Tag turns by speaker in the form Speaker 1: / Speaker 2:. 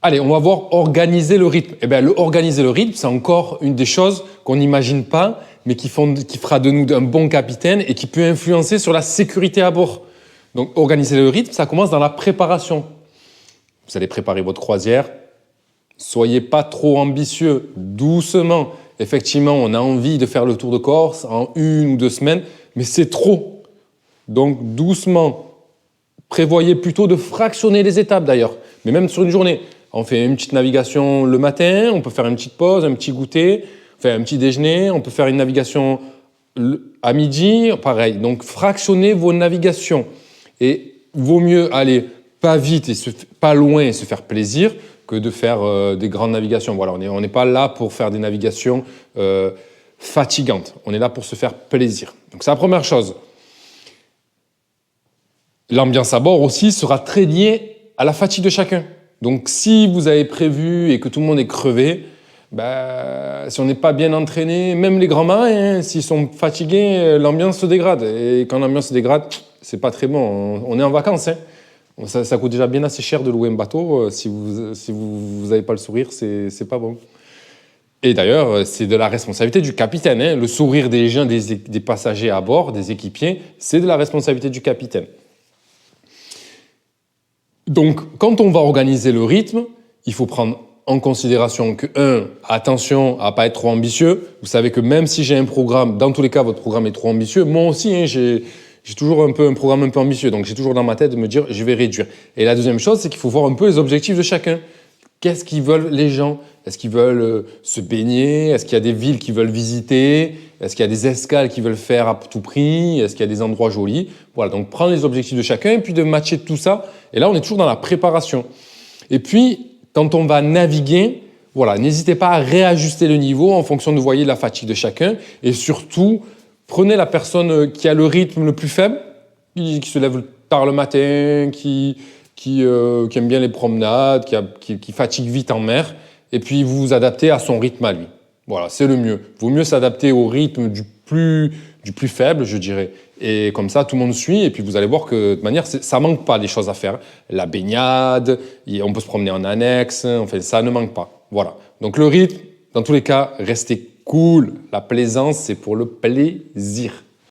Speaker 1: Allez, on va voir organiser le rythme. Eh bien, organiser le rythme, c'est encore une des choses qu'on n'imagine pas, mais qui fera de nous un bon capitaine et qui peut influencer sur la sécurité à bord. Donc, organiser le rythme, ça commence dans la préparation. Vous allez préparer votre croisière. Soyez pas trop ambitieux, doucement. Effectivement, on a envie de faire le tour de Corse en 1 ou 2 semaines, mais c'est trop. Donc, doucement. Prévoyez plutôt de fractionner les étapes d'ailleurs, mais même sur une journée. On fait une petite navigation le matin, on peut faire une petite pause, un petit goûter, enfin un petit déjeuner, on peut faire une navigation à midi, pareil. Donc fractionnez vos navigations et vaut mieux aller pas vite et pas loin et se faire plaisir que de faire des grandes navigations. Voilà, on n'est pas là pour faire des navigations fatigantes, on est là pour se faire plaisir. Donc c'est la première chose. L'ambiance à bord aussi sera très liée à la fatigue de chacun. Donc si vous avez prévu et que tout le monde est crevé, si on n'est pas bien entraîné, même les grands marins, s'ils sont fatigués, l'ambiance se dégrade. Et quand l'ambiance se dégrade, c'est pas très bon. On est en vacances. Ça coûte déjà bien assez cher de louer un bateau. Si vous n'avez pas le sourire, c'est pas bon. Et d'ailleurs, c'est de la responsabilité du capitaine. Le sourire des gens, des passagers à bord, des équipiers, c'est de la responsabilité du capitaine. Donc, quand on va organiser le rythme, il faut prendre en considération que, attention à ne pas être trop ambitieux. Vous savez que même si j'ai un programme, dans tous les cas, votre programme est trop ambitieux. Moi aussi, j'ai toujours un programme un peu ambitieux. Donc, j'ai toujours dans ma tête de me dire, je vais réduire. Et la deuxième chose, c'est qu'il faut voir un peu les objectifs de chacun. Qu'est-ce qu'ils veulent les gens? Est-ce qu'ils veulent se baigner? Est-ce qu'il y a des villes qu'ils veulent visiter? Est-ce qu'il y a des escales qu'ils veulent faire à tout prix? Est-ce qu'il y a des endroits jolis? Voilà, donc prendre les objectifs de chacun et puis de matcher tout ça. Et là, on est toujours dans la préparation. Et puis, quand on va naviguer, voilà, n'hésitez pas à réajuster le niveau en fonction de, voyez, la fatigue de chacun. Et surtout, prenez la personne qui a le rythme le plus faible, qui se lève tard le matin, qui aime bien les promenades, qui fatigue vite en mer, et puis vous vous adaptez à son rythme à lui. Voilà, c'est le mieux. Il vaut mieux s'adapter au rythme du plus faible, je dirais. Et comme ça, tout le monde suit, et puis vous allez voir que de toute manière, ça ne manque pas des choses à faire. La baignade, on peut se promener en annexe, enfin, ça ne manque pas. Voilà. Donc le rythme, dans tous les cas, restez cool. La plaisance, c'est pour le plaisir.